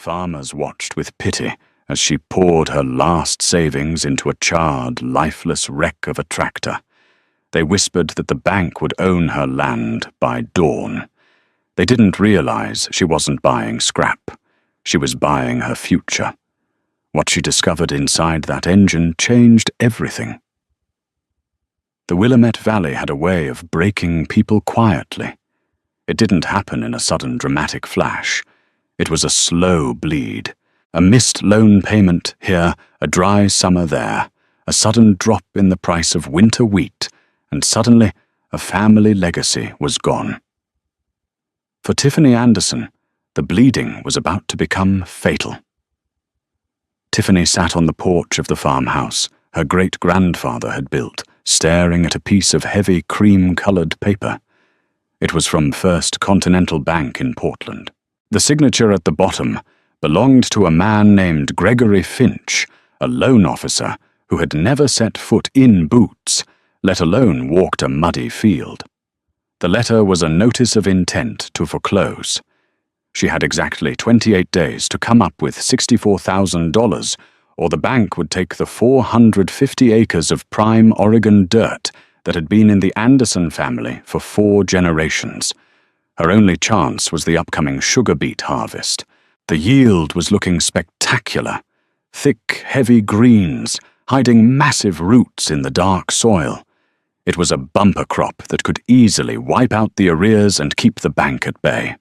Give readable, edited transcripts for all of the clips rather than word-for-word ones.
Farmers watched with pity as she poured her last savings into a charred, lifeless wreck of a tractor. They whispered that the bank would own her land by dawn. They didn't realize she wasn't buying scrap. She was buying her future. What she discovered inside that engine changed everything. The Willamette Valley had a way of breaking people quietly. It didn't happen in a sudden dramatic flash. It was a slow bleed, a missed loan payment here, a dry summer there, a sudden drop in the price of winter wheat, and suddenly a family legacy was gone. For Tiffany Anderson, the bleeding was about to become fatal. Tiffany sat on the porch of the farmhouse her great-grandfather had built, staring at a piece of heavy cream-colored paper. It was from First Continental Bank in Portland. The signature at the bottom belonged to a man named Gregory Finch, a loan officer who had never set foot in boots, let alone walked a muddy field. The letter was a notice of intent to foreclose. She had exactly 28 days to come up with $64,000, or the bank would take the 450 acres of prime Oregon dirt that had been in the Anderson family for 4 generations. Her only chance was the upcoming sugar beet harvest. The yield was looking spectacular. Thick, heavy greens, hiding massive roots in the dark soil. It was a bumper crop that could easily wipe out the arrears and keep the bank at bay.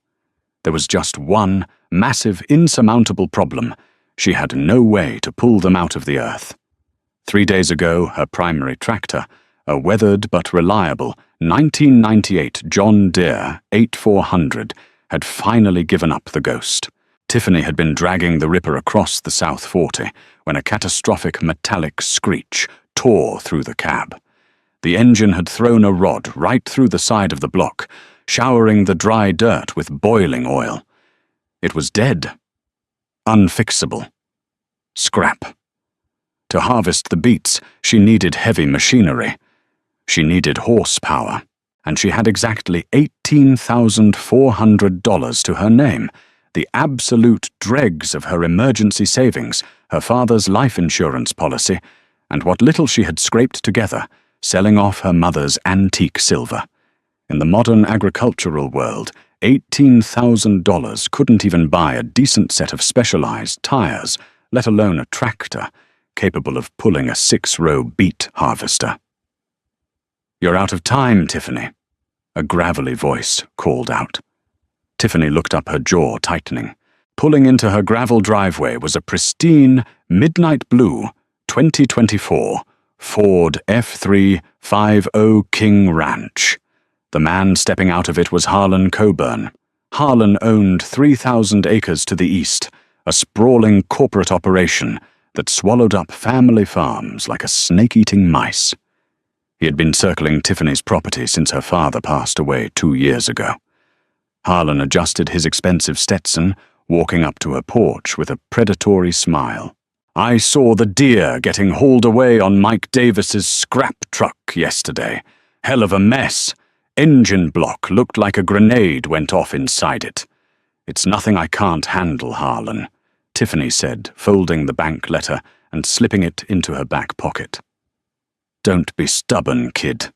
There was just one massive, insurmountable problem. She had no way to pull them out of the earth. 3 days ago, her primary tractor, a weathered but reliable 1998 John Deere 8400, had finally given up the ghost. Tiffany had been dragging the ripper across the South 40 when a catastrophic metallic screech tore through the cab. The engine had thrown a rod right through the side of the block, showering the dry dirt with boiling oil. It was dead. Unfixable. Scrap. To harvest the beets, she needed heavy machinery. She needed horsepower, and she had exactly $18,400 to her name, the absolute dregs of her emergency savings, her father's life insurance policy, and what little she had scraped together, selling off her mother's antique silver. In the modern agricultural world, $18,000 couldn't even buy a decent set of specialized tires, let alone a tractor capable of pulling a 6-row beet harvester. "You're out of time, Tiffany," a gravelly voice called out. Tiffany looked up, her jaw tightening. Pulling into her gravel driveway was a pristine, midnight blue, 2024 Ford F350 King Ranch. The man stepping out of it was Harlan Coburn. Harlan owned 3,000 acres to the east, a sprawling corporate operation that swallowed up family farms like a snake-eating mice. He had been circling Tiffany's property since her father passed away 2 years ago. Harlan adjusted his expensive Stetson, walking up to her porch with a predatory smile. "I saw the deer getting hauled away on Mike Davis's scrap truck yesterday. Hell of a mess. Engine block looked like a grenade went off inside it. It's nothing I can't handle, Harlan," Tiffany said, folding the bank letter and slipping it into her back pocket. "Don't be stubborn, kid."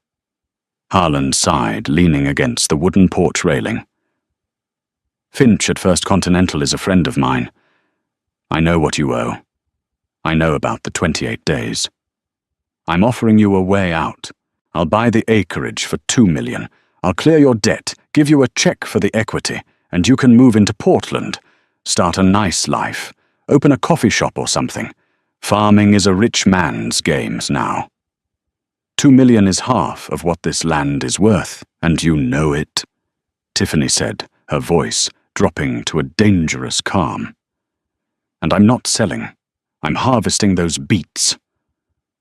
Harlan sighed, leaning against the wooden porch railing. "Finch at First Continental is a friend of mine. I know what you owe. I know about the 28 days. I'm offering you a way out. I'll buy the acreage for $2 million. I'll clear your debt, give you a check for the equity, and you can move into Portland. Start a nice life. Open a coffee shop or something. Farming is a rich man's game now. $2 million is half of what this land is worth, and you know it," Tiffany said, her voice dropping to a dangerous calm. "And I'm not selling. I'm harvesting those beets."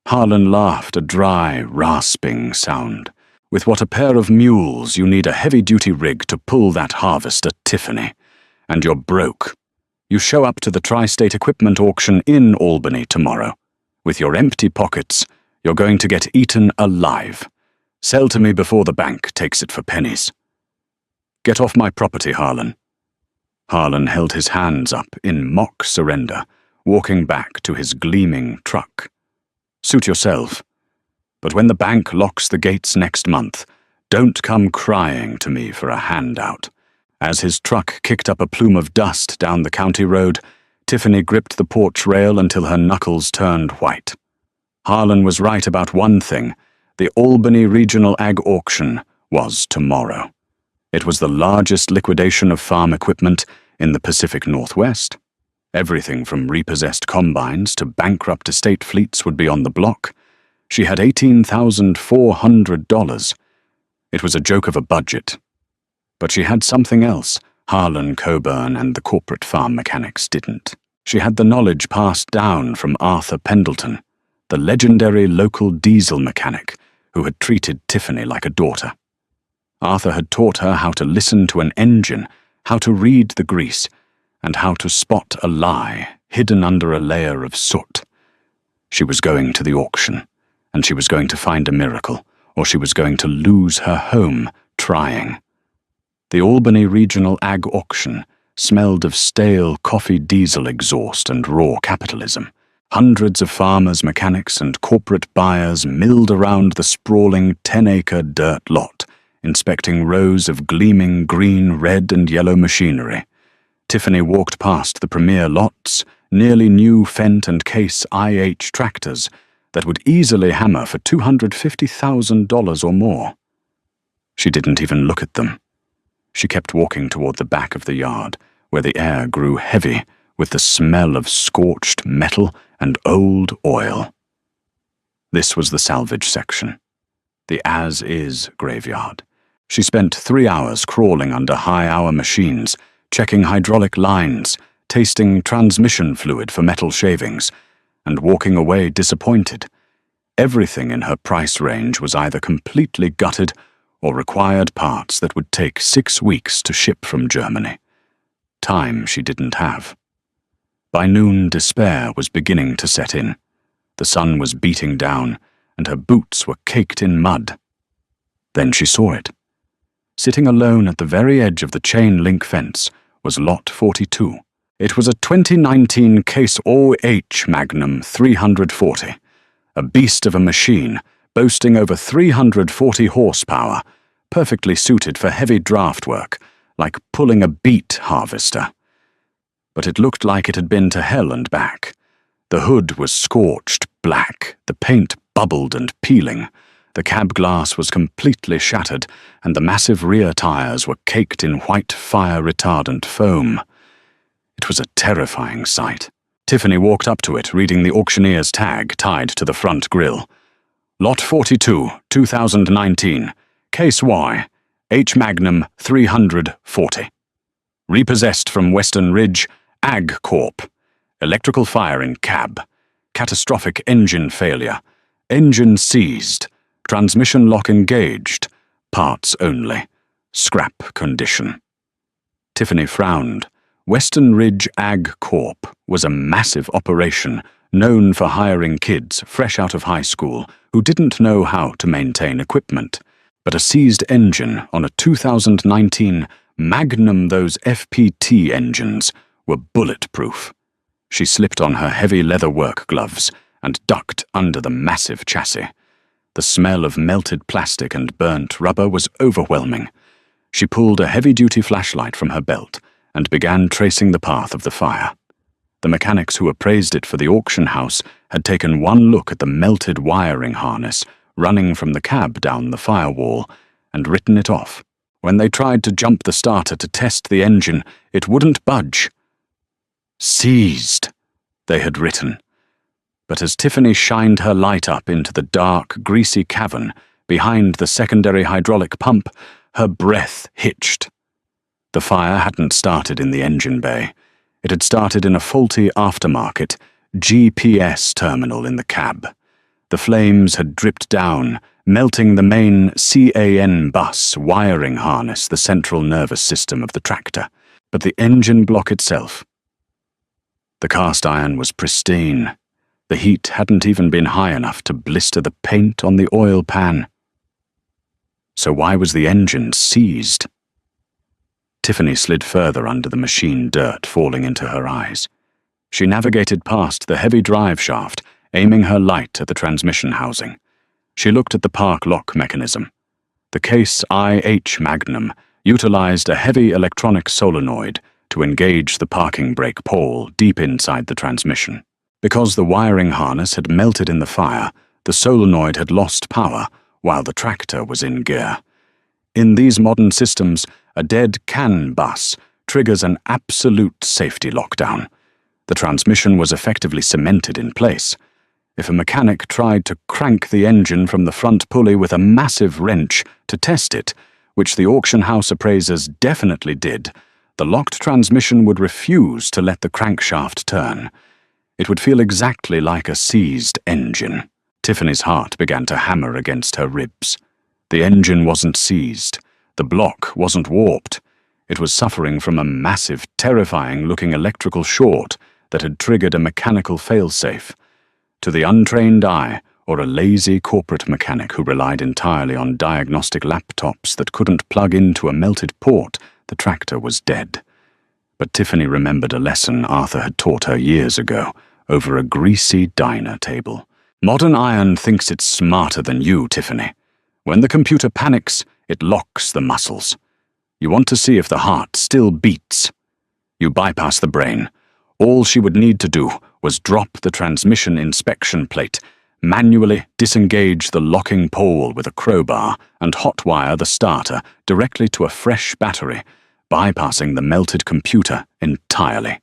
Harlan laughed, a dry, rasping sound. "With what a pair of mules you need a heavy-duty rig to pull that harvester, Tiffany. And you're broke. You show up to the Tri-State Equipment Auction in Albany tomorrow. With your empty pockets, you're going to get eaten alive. Sell to me before the bank takes it for pennies. Get off my property, Harlan." Harlan held his hands up in mock surrender, walking back to his gleaming truck. Suit yourself. But when the bank locks the gates next month, don't come crying to me for a handout. As his truck kicked up a plume of dust down the county road, Tiffany gripped the porch rail until her knuckles turned white. Harlan was right about one thing. The Albany Regional Ag Auction was tomorrow. It was the largest liquidation of farm equipment in the Pacific Northwest. Everything from repossessed combines to bankrupt estate fleets would be on the block. She had $18,400. It was a joke of a budget. But she had something else Harlan Coburn and the corporate farm mechanics didn't. She had the knowledge passed down from Arthur Pendleton, the legendary local diesel mechanic who had treated Tiffany like a daughter. Arthur had taught her how to listen to an engine, how to read the grease, and how to spot a lie hidden under a layer of soot. She was going to the auction, and she was going to find a miracle, or she was going to lose her home trying. The Albany Regional Ag Auction smelled of stale coffee diesel exhaust and raw capitalism. Hundreds of farmers, mechanics, and corporate buyers milled around the sprawling 10-acre dirt lot, inspecting rows of gleaming green, red, and yellow machinery. Tiffany walked past the premier lots, nearly new Fendt and Case IH tractors that would easily hammer for $250,000 or more. She didn't even look at them. She kept walking toward the back of the yard, where the air grew heavy with the smell of scorched metal and old oil. This was the salvage section, the as-is graveyard. She spent 3 hours crawling under high-hour machines, checking hydraulic lines, tasting transmission fluid for metal shavings, and walking away disappointed. Everything in her price range was either completely gutted or required parts that would take 6 weeks to ship from Germany. Time she didn't have. By noon, despair was beginning to set in. The sun was beating down, and her boots were caked in mud. Then she saw it. Sitting alone at the very edge of the chain-link fence was Lot 42. It was a 2019 Case OH Magnum 340, a beast of a machine boasting over 340 horsepower, perfectly suited for heavy draft work, like pulling a beet harvester. But it looked like it had been to hell and back. The hood was scorched black, the paint bubbled and peeling, the cab glass was completely shattered, and the massive rear tires were caked in white fire-retardant foam. It was a terrifying sight. Tiffany walked up to it, reading the auctioneer's tag tied to the front grille. Lot 42, 2019, Case Y, H Magnum 340. Repossessed from Western Ridge, Ag Corp. Electrical fire in cab. Catastrophic engine failure. Engine seized. Transmission lock engaged. Parts only. Scrap condition. Tiffany frowned. Western Ridge Ag Corp. was a massive operation known for hiring kids fresh out of high school who didn't know how to maintain equipment. But a seized engine on a 2019 Magnum, those FPT engines, were bulletproof. She slipped on her heavy leather work gloves and ducked under the massive chassis. The smell of melted plastic and burnt rubber was overwhelming. She pulled a heavy-duty flashlight from her belt and began tracing the path of the fire. The mechanics who appraised it for the auction house had taken one look at the melted wiring harness running from the cab down the firewall and written it off. When they tried to jump the starter to test the engine, it wouldn't budge. Seized, they had written. But as Tiffany shined her light up into the dark, greasy cavern behind the secondary hydraulic pump, her breath hitched. The fire hadn't started in the engine bay. It had started in a faulty aftermarket GPS terminal in the cab. The flames had dripped down, melting the main CAN bus wiring harness, the central nervous system of the tractor, but the engine block itself. The cast iron was pristine. The heat hadn't even been high enough to blister the paint on the oil pan. So why was the engine seized? Tiffany slid further under the machine dirt falling into her eyes. She navigated past the heavy drive shaft, aiming her light at the transmission housing. She looked at the park lock mechanism. The Case IH Magnum utilized a heavy electronic solenoid to engage the parking brake pole deep inside the transmission. Because the wiring harness had melted in the fire, the solenoid had lost power while the tractor was in gear. In these modern systems, a dead CAN bus triggers an absolute safety lockdown. The transmission was effectively cemented in place. If a mechanic tried to crank the engine from the front pulley with a massive wrench to test it, which the auction house appraisers definitely did, the locked transmission would refuse to let the crankshaft turn. It would feel exactly like a seized engine. Tiffany's heart began to hammer against her ribs. The engine wasn't seized. The block wasn't warped. It was suffering from a massive, terrifying-looking electrical short that had triggered a mechanical failsafe. To the untrained eye, or a lazy corporate mechanic who relied entirely on diagnostic laptops that couldn't plug into a melted port, the tractor was dead. But Tiffany remembered a lesson Arthur had taught her years ago, over a greasy diner table. Modern iron thinks it's smarter than you, Tiffany. When the computer panics, it locks the muscles. You want to see if the heart still beats. You bypass the brain. All she would need to do was drop the transmission inspection plate, manually disengage the locking pole with a crowbar, and hotwire the starter directly to a fresh battery, bypassing the melted computer entirely.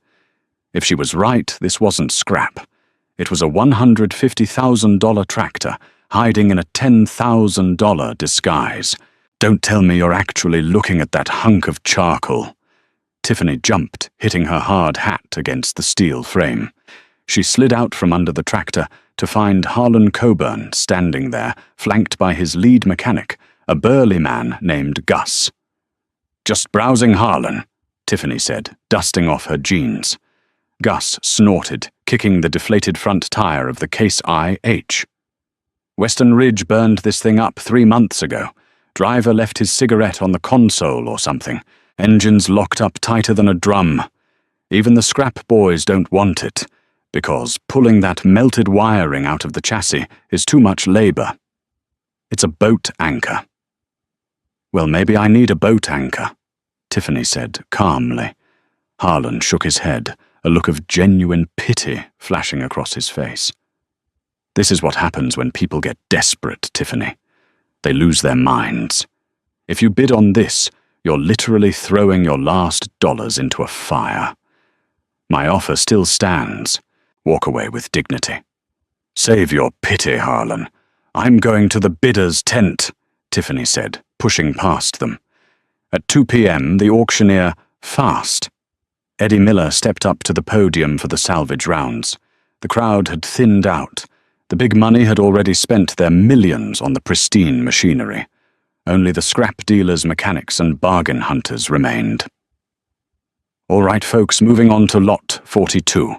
If she was right, this wasn't scrap. It was a $150,000 tractor hiding in a $10,000 disguise. Don't tell me you're actually looking at that hunk of charcoal. Tiffany jumped, hitting her hard hat against the steel frame. She slid out from under the tractor to find Harlan Coburn standing there, flanked by his lead mechanic, a burly man named Gus. "Just browsing, Harlan," Tiffany said, dusting off her jeans. Gus snorted, kicking the deflated front tire of the Case IH. "Western Ridge burned this thing up 3 months ago. Driver left his cigarette on the console or something. Engine's locked up tighter than a drum. Even the scrap boys don't want it, because pulling that melted wiring out of the chassis is too much labor. It's a boat anchor." "Well, maybe I need a boat anchor," Tiffany said calmly. Harlan shook his head, a look of genuine pity flashing across his face. "This is what happens when people get desperate, Tiffany. They lose their minds. If you bid on this, you're literally throwing your last dollars into a fire. My offer still stands. Walk away with dignity." "Save your pity, Harlan. I'm going to the bidder's tent," Tiffany said, pushing past them. At 2 p.m., the auctioneer fast. Eddie Miller stepped up to the podium for the salvage rounds. The crowd had thinned out. The big money had already spent their millions on the pristine machinery. Only the scrap dealers, mechanics, and bargain hunters remained. "All right, folks, moving on to lot 42.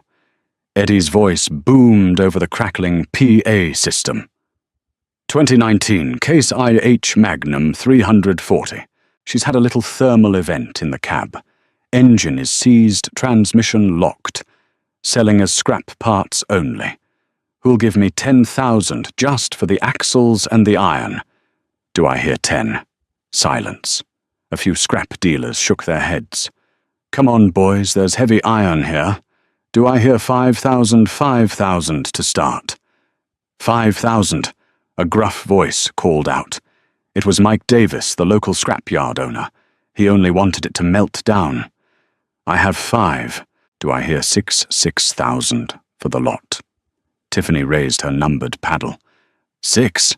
Eddie's voice boomed over the crackling PA system. 2019 Case IH Magnum 340. She's had a little thermal event in the cab. Engine is seized, transmission locked. Selling as scrap parts only. Who'll give me 10,000 just for the axles and the iron? Do I hear 10? Silence. A few scrap dealers shook their heads. Come on, boys, there's heavy iron here. Do I hear 5,000, 5,000 to start? 5,000, a gruff voice called out. It was Mike Davis, the local scrapyard owner. He only wanted it to melt down. I have 5. Do I hear 6,000 for the lot? Tiffany raised her numbered paddle. 6.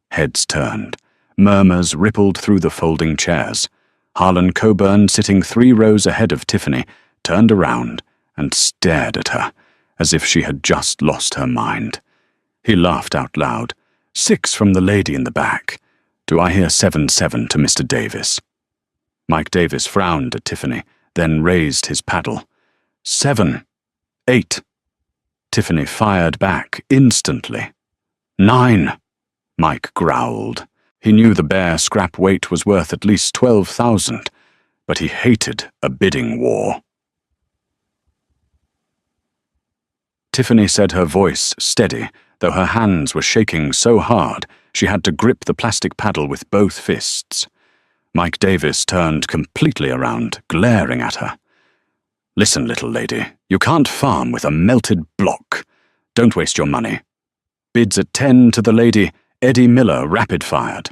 Heads turned. Murmurs rippled through the folding chairs. Harlan Coburn, sitting 3 rows ahead of Tiffany, turned around and stared at her, as if she had just lost her mind. He laughed out loud. 6 from the lady in the back. Do I hear 7,7 to Mr. Davis? Mike Davis frowned at Tiffany, then raised his paddle. 7. 8. Tiffany fired back instantly. 9. Mike growled. He knew the bare scrap weight was worth at least 12,000, but he hated a bidding war. Tiffany said her voice steady, though her hands were shaking so hard she had to grip the plastic paddle with both fists. Mike Davis turned completely around, glaring at her. "Listen, little lady, you can't farm with a melted block. Don't waste your money. Bids at 10 to the lady, Eddie Miller, rapid-fired.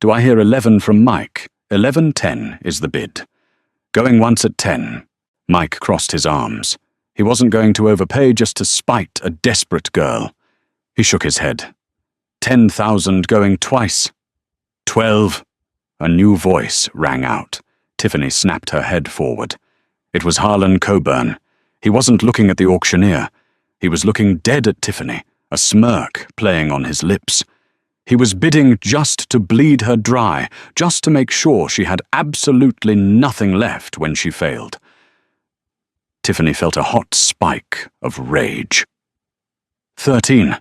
Do I hear 11 from Mike? 11:10 is the bid. Going once at 10. Mike crossed his arms. He wasn't going to overpay just to spite a desperate girl. He shook his head. 10,000 going twice. 12. A new voice rang out. Tiffany snapped her head forward. It was Harlan Coburn. He wasn't looking at the auctioneer. He was looking dead at Tiffany, a smirk playing on his lips. He was bidding just to bleed her dry, just to make sure she had absolutely nothing left when she failed. Tiffany felt a hot spike of rage. 13.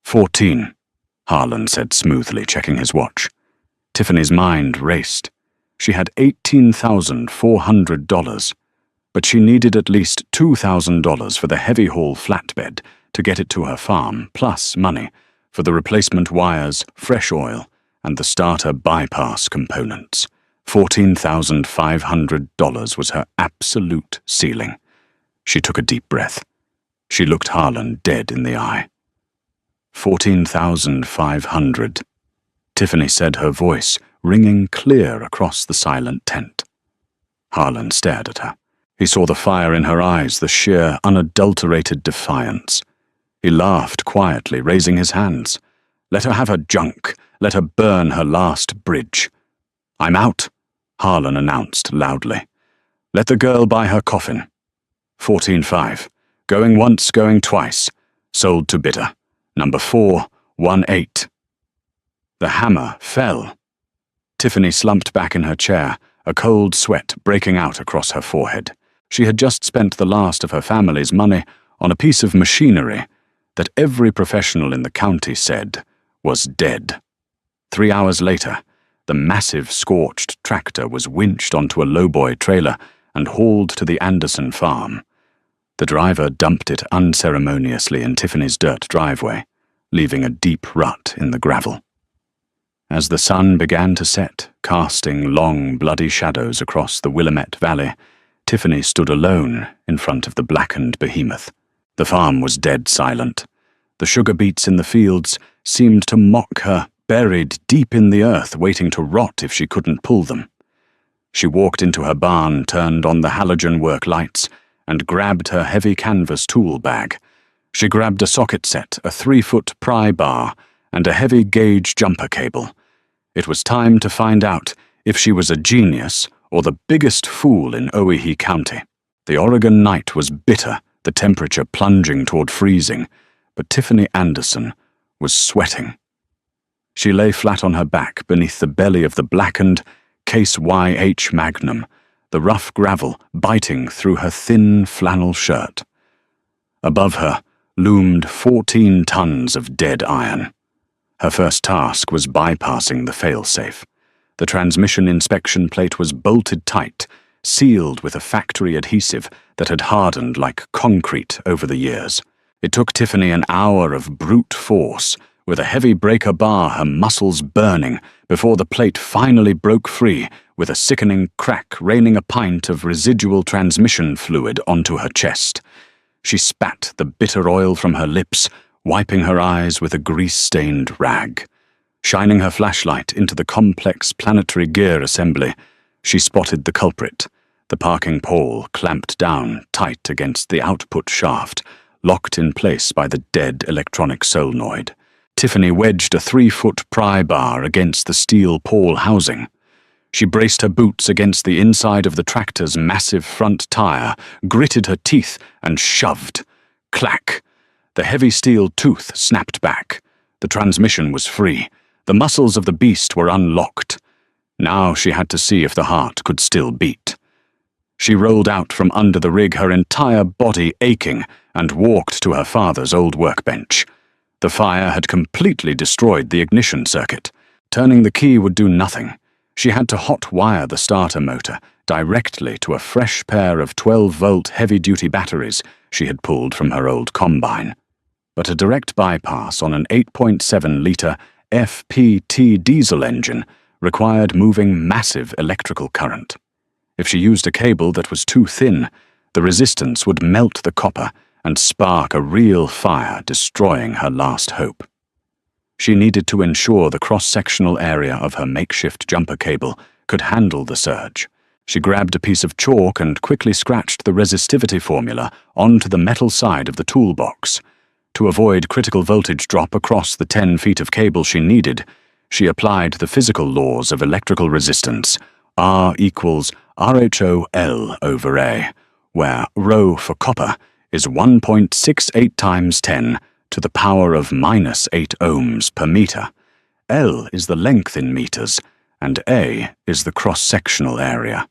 14, Harlan said smoothly, checking his watch. Tiffany's mind raced. She had $18,400, but she needed at least $2,000 for the heavy-haul flatbed to get it to her farm, plus money for the replacement wires, fresh oil, and the starter bypass components. $14,500 was her absolute ceiling. She took a deep breath. She looked Harlan dead in the eye. 14,500. Tiffany said, her voice ringing clear across the silent tent. Harlan stared at her. He saw the fire in her eyes, the sheer, unadulterated defiance. He laughed quietly, raising his hands. Let her have her junk. Let her burn her last bridge. I'm out, Harlan announced loudly. Let the girl buy her coffin. 14.5. Going once, going twice. Sold to bidder. Number 418. The hammer fell. Tiffany slumped back in her chair, a cold sweat breaking out across her forehead. She had just spent the last of her family's money on a piece of machinery that every professional in the county said was dead. 3 hours later, the massive scorched tractor was winched onto a lowboy trailer and hauled to the Anderson farm. The driver dumped it unceremoniously in Tiffany's dirt driveway, leaving a deep rut in the gravel. As the sun began to set, casting long, bloody shadows across the Willamette Valley, Tiffany stood alone in front of the blackened behemoth. The farm was dead silent. The sugar beets in the fields seemed to mock her, buried deep in the earth, waiting to rot if she couldn't pull them. She walked into her barn, turned on the halogen work lights, and grabbed her heavy canvas tool bag. She grabbed a socket set, a 3-foot pry bar, and a heavy gauge jumper cable. It was time to find out if she was a genius or the biggest fool in Owyhee County. The Oregon night was bitter, the temperature plunging toward freezing, but Tiffany Anderson was sweating. She lay flat on her back beneath the belly of the blackened Case YH Magnum, the rough gravel biting through her thin flannel shirt. Above her loomed 14 tons of dead iron. Her first task was bypassing the failsafe. The transmission inspection plate was bolted tight, sealed with a factory adhesive that had hardened like concrete over the years. It took Tiffany an hour of brute force, with a heavy breaker bar, her muscles burning, before the plate finally broke free, with a sickening crack raining a pint of residual transmission fluid onto her chest. She spat the bitter oil from her lips, wiping her eyes with a grease-stained rag. Shining her flashlight into the complex planetary gear assembly, she spotted the culprit, the parking pole clamped down tight against the output shaft, locked in place by the dead electronic solenoid. Tiffany wedged a 3-foot pry bar against the steel pole housing. She braced her boots against the inside of the tractor's massive front tire, gritted her teeth, and shoved. Clack! The heavy steel tooth snapped back. The transmission was free. The muscles of the beast were unlocked. Now she had to see if the heart could still beat. She rolled out from under the rig, her entire body aching, and walked to her father's old workbench. The fire had completely destroyed the ignition circuit. Turning the key would do nothing. She had to hot-wire the starter motor directly to a fresh pair of 12-volt heavy-duty batteries she had pulled from her old combine. But a direct bypass on an 8.7-litre FPT diesel engine required moving massive electrical current. If she used a cable that was too thin, the resistance would melt the copper and spark a real fire, destroying her last hope. She needed to ensure the cross-sectional area of her makeshift jumper cable could handle the surge. She grabbed a piece of chalk and quickly scratched the resistivity formula onto the metal side of the toolbox. To avoid critical voltage drop across the 10 feet of cable she needed, she applied the physical laws of electrical resistance, R equals RHOL over A, where ρ for copper is 1.68 times 10 to the power of minus 8 ohms per meter. L is the length in meters, and A is the cross-sectional area.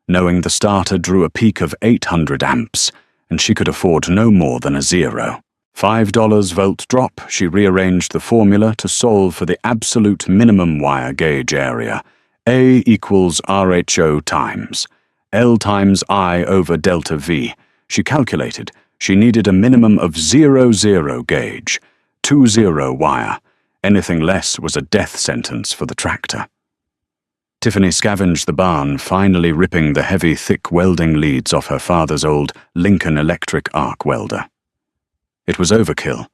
Knowing the starter drew a peak of 800 amps, and she could afford no more than a zero. $5 volt drop, she rearranged the formula to solve for the absolute minimum wire gauge area. A equals RHO times L times I over delta V. She calculated she needed a minimum of 00 gauge, 20 wire. Anything less was a death sentence for the tractor. Tiffany scavenged the barn, finally ripping the heavy, thick welding leads off her father's old Lincoln Electric arc welder. It was overkill,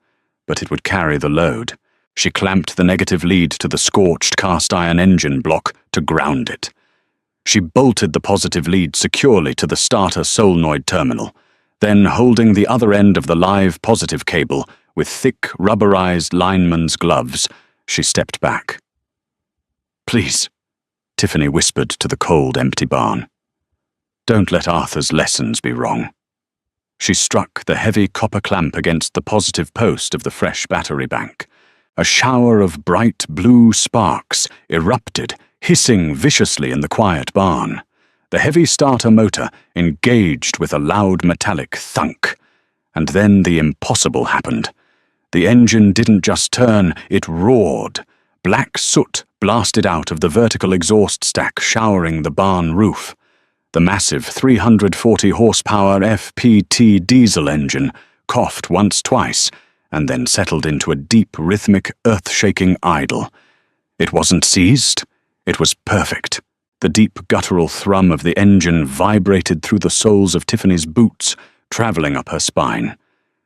but it would carry the load. She clamped the negative lead to the scorched cast-iron engine block to ground it. She bolted the positive lead securely to the starter solenoid terminal. Then, holding the other end of the live positive cable with thick, rubberized lineman's gloves, she stepped back. "Please," Tiffany whispered to the cold, empty barn. "Don't let Arthur's lessons be wrong." She struck the heavy copper clamp against the positive post of the fresh battery bank. A shower of bright blue sparks erupted, hissing viciously in the quiet barn. The heavy starter motor engaged with a loud metallic thunk. And then the impossible happened. The engine didn't just turn, it roared. Black soot blasted out of the vertical exhaust stack, showering the barn roof. The massive 340 horsepower FPT diesel engine coughed once-twice, and then settled into a deep, rhythmic, earth-shaking idle. It wasn't seized, it was perfect. The deep guttural thrum of the engine vibrated through the soles of Tiffany's boots, traveling up her spine.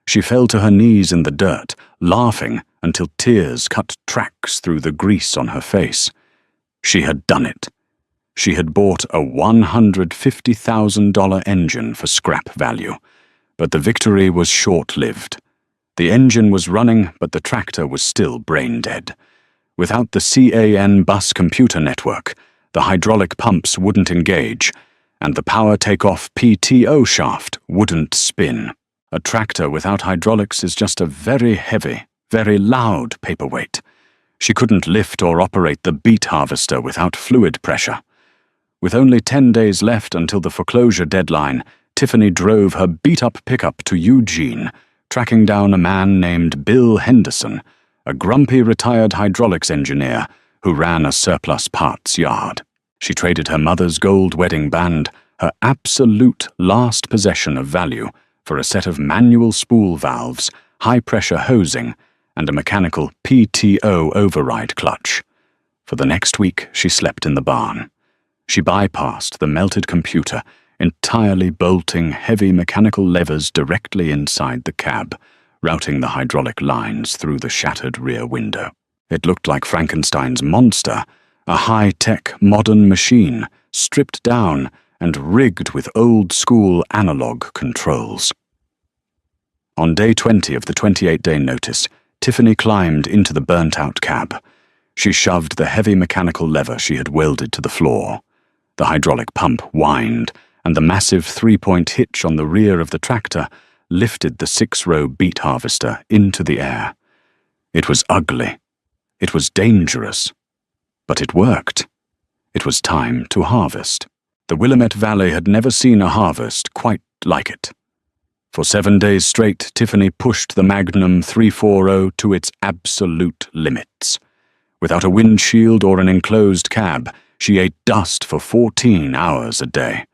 She fell to her knees in the dirt, laughing until tears cut tracks through the grease on her face. She had done it. She had bought a $150,000 engine for scrap value, but the victory was short-lived. The engine was running, but the tractor was still brain-dead. Without the CAN bus computer network, the hydraulic pumps wouldn't engage, and the power takeoff PTO shaft wouldn't spin. A tractor without hydraulics is just a very heavy, very loud paperweight. She couldn't lift or operate the beet harvester without fluid pressure. With only 10 days left until the foreclosure deadline, Tiffany drove her beat-up pickup to Eugene, tracking down a man named Bill Henderson, a grumpy retired hydraulics engineer who ran a surplus parts yard. She traded her mother's gold wedding band, her absolute last possession of value, for a set of manual spool valves, high-pressure hosing, and a mechanical PTO override clutch. For the next week, she slept in the barn. She bypassed the melted computer, entirely bolting heavy mechanical levers directly inside the cab, routing the hydraulic lines through the shattered rear window. It looked like Frankenstein's monster, a high-tech modern machine, stripped down and rigged with old-school analog controls. On day 20 of the 28-day notice, Tiffany climbed into the burnt-out cab. She shoved the heavy mechanical lever she had welded to the floor. The hydraulic pump whined, and the massive three-point hitch on the rear of the tractor lifted the 6-row beet harvester into the air. It was ugly. It was dangerous. But it worked. It was time to harvest. The Willamette Valley had never seen a harvest quite like it. For 7 days straight, Tiffany pushed the Magnum 340 to its absolute limits. Without a windshield or an enclosed cab, She ate dust for 14 hours a day.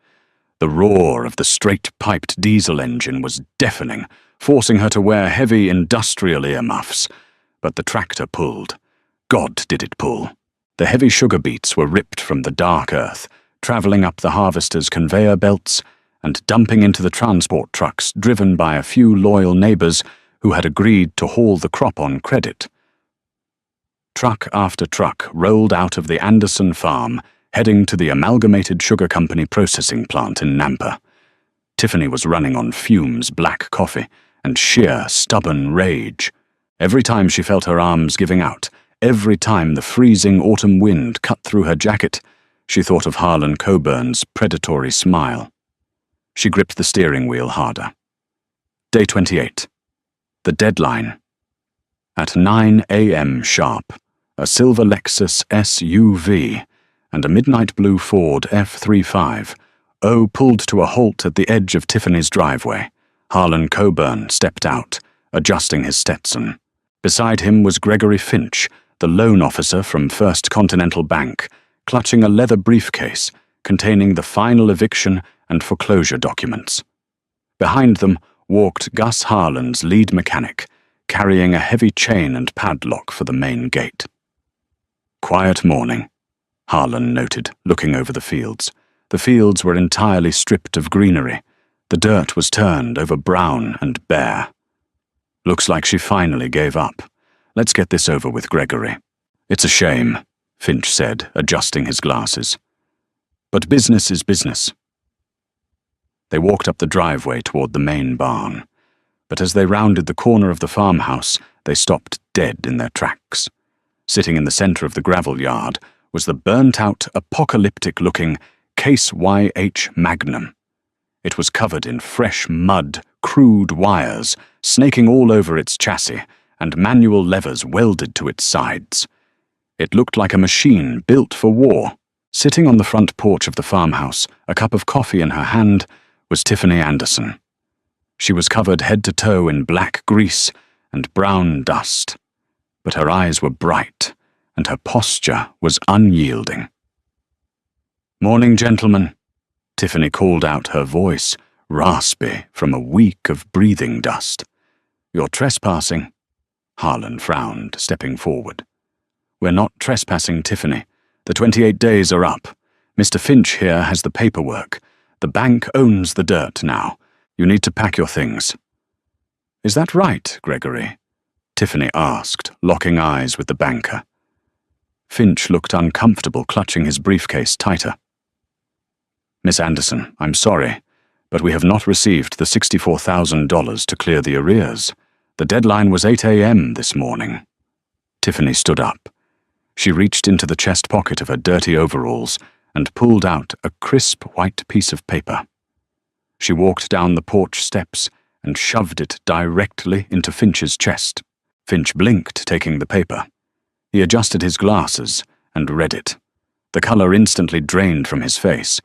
The roar of the straight-piped diesel engine was deafening, forcing her to wear heavy industrial earmuffs. But the tractor pulled. God did it pull. The heavy sugar beets were ripped from the dark earth, travelling up the harvester's conveyor belts and dumping into the transport trucks driven by a few loyal neighbours who had agreed to haul the crop on credit. Truck after truck rolled out of the Anderson farm, heading to the Amalgamated Sugar Company processing plant in Nampa. Tiffany was running on fumes black coffee and sheer stubborn rage. Every time she felt her arms giving out, every time the freezing autumn wind cut through her jacket, she thought of Harlan Coburn's predatory smile. She gripped the steering wheel harder. Day 28. The deadline. At 9 a.m. sharp, a silver Lexus SUV and a midnight blue Ford F-35 pulled to a halt at the edge of Tiffany's driveway. Harlan Coburn stepped out, adjusting his Stetson. Beside him was Gregory Finch, the loan officer from First Continental Bank, clutching a leather briefcase containing the final eviction and foreclosure documents. Behind them walked Gus Harlan's lead mechanic, carrying a heavy chain and padlock for the main gate. Quiet morning, Harlan noted, looking over the fields. The fields were entirely stripped of greenery. The dirt was turned over brown and bare. Looks like she finally gave up. Let's get this over with, Gregory. It's a shame, Finch said, adjusting his glasses. But business is business. They walked up the driveway toward the main barn, but as they rounded the corner of the farmhouse, they stopped dead in their tracks. Sitting in the center of the gravel yard was the burnt-out, apocalyptic-looking Case YH Magnum. It was covered in fresh mud, crude wires, snaking all over its chassis, and manual levers welded to its sides. It looked like a machine built for war. Sitting on the front porch of the farmhouse, a cup of coffee in her hand, was Tiffany Anderson. She was covered head to toe in black grease and brown dust, but her eyes were bright, and her posture was unyielding. "Morning, gentlemen," Tiffany called out, her voice raspy from a week of breathing dust. "You're trespassing." Harlan frowned, stepping forward. "We're not trespassing, Tiffany. The 28 days are up. Mr. Finch here has the paperwork. The bank owns the dirt now. You need to pack your things." "Is that right, Gregory?" Tiffany asked, locking eyes with the banker. Finch looked uncomfortable, clutching his briefcase tighter. "Miss Anderson, I'm sorry, but we have not received the $64,000 to clear the arrears. The deadline was 8 a.m. this morning." Tiffany stood up. She reached into the chest pocket of her dirty overalls and pulled out a crisp white piece of paper. She walked down the porch steps and shoved it directly into Finch's chest. Finch blinked, taking the paper. He adjusted his glasses and read it. The color instantly drained from his face.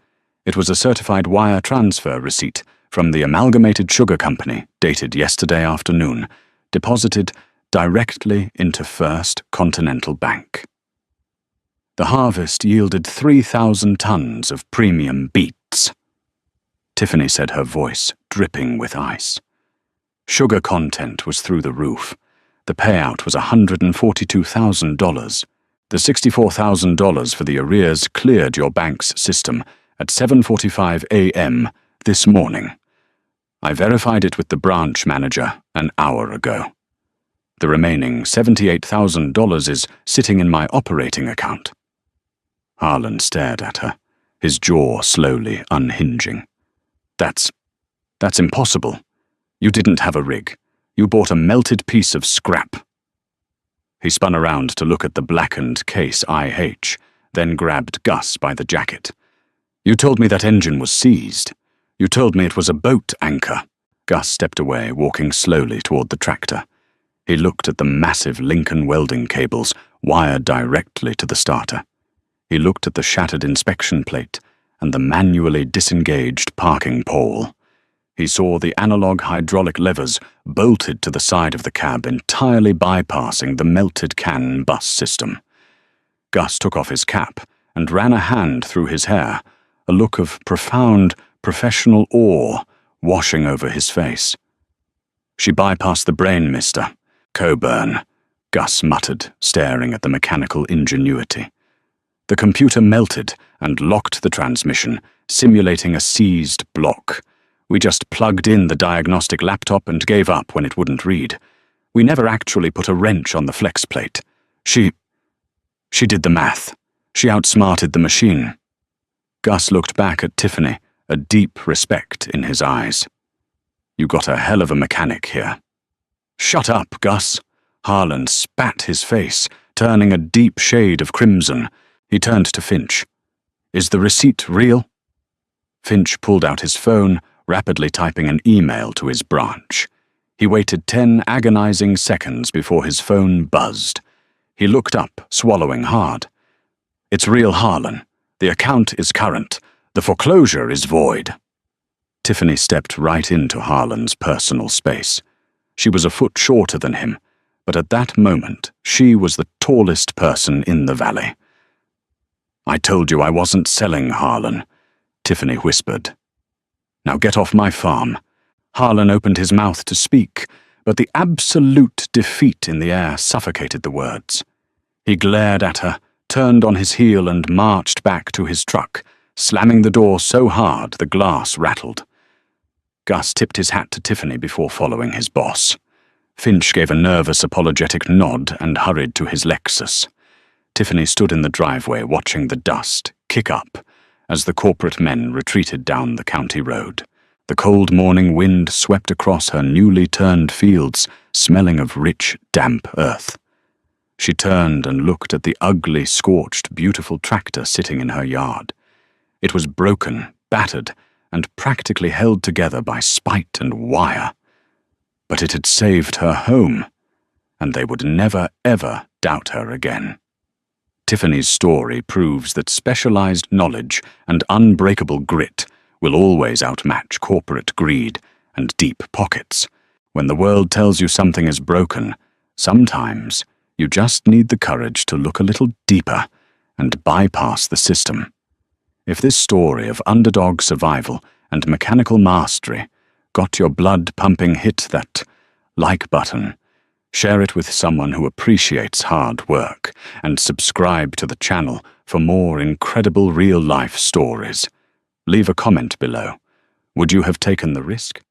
It was a certified wire transfer receipt from the Amalgamated Sugar Company, dated yesterday afternoon, deposited directly into First Continental Bank. The harvest yielded 3,000 tons of premium beets. Tiffany said, her voice dripping with ice. Sugar content was through the roof. The payout was $142,000. The $64,000 for the arrears cleared your bank's system at 7:45 a.m. this morning. I verified it with the branch manager an hour ago. The remaining $78,000 is sitting in my operating account. Harlan stared at her, his jaw slowly unhinging. That's impossible. You didn't have a rig. You bought a melted piece of scrap." He spun around to look at the blackened Case IH, then grabbed Gus by the jacket. "You told me that engine was seized. You told me it was a boat anchor." Gus stepped away, walking slowly toward the tractor. He looked at the massive Lincoln welding cables wired directly to the starter. He looked at the shattered inspection plate and the manually disengaged parking pole. He saw the analog hydraulic levers bolted to the side of the cab, entirely bypassing the melted can bus system. Gus took off his cap and ran a hand through his hair, a look of profound, professional awe washing over his face. "She bypassed the brain, mister. Coburn," Gus muttered, staring at the mechanical ingenuity. The computer melted and locked the transmission, simulating a seized block. "We just plugged in the diagnostic laptop and gave up when it wouldn't read. We never actually put a wrench on the flex plate. She did the math. She outsmarted the machine." Gus looked back at Tiffany, a deep respect in his eyes. "You got a hell of a mechanic here." "Shut up, Gus." Harlan spat his face, turning a deep shade of crimson. He turned to Finch. "Is the receipt real?" Finch pulled out his phone, rapidly typing an email to his branch. He waited 10 agonizing seconds before his phone buzzed. He looked up, swallowing hard. "It's real, Harlan. The account is current. The foreclosure is void." Tiffany stepped right into Harlan's personal space. She was a foot shorter than him, but at that moment she was the tallest person in the valley. "I told you I wasn't selling, Harlan," Tiffany whispered. "Now get off my farm." Harlan opened his mouth to speak, but the absolute defeat in the air suffocated the words. He glared at her, turned on his heel and marched back to his truck, slamming the door so hard the glass rattled. Gus tipped his hat to Tiffany before following his boss. Finch gave a nervous, apologetic nod and hurried to his Lexus. Tiffany stood in the driveway watching the dust kick up as the corporate men retreated down the county road. The cold morning wind swept across her newly turned fields, smelling of rich, damp earth. She turned and looked at the ugly, scorched, beautiful tractor sitting in her yard. It was broken, battered, and practically held together by spite and wire. But it had saved her home, and they would never, ever doubt her again. Tiffany's story proves that specialized knowledge and unbreakable grit will always outmatch corporate greed and deep pockets. When the world tells you something is broken, sometimes you just need the courage to look a little deeper and bypass the system. If this story of underdog survival and mechanical mastery got your blood pumping, hit that like button, share it with someone who appreciates hard work, and subscribe to the channel for more incredible real-life stories. Leave a comment below. Would you have taken the risk?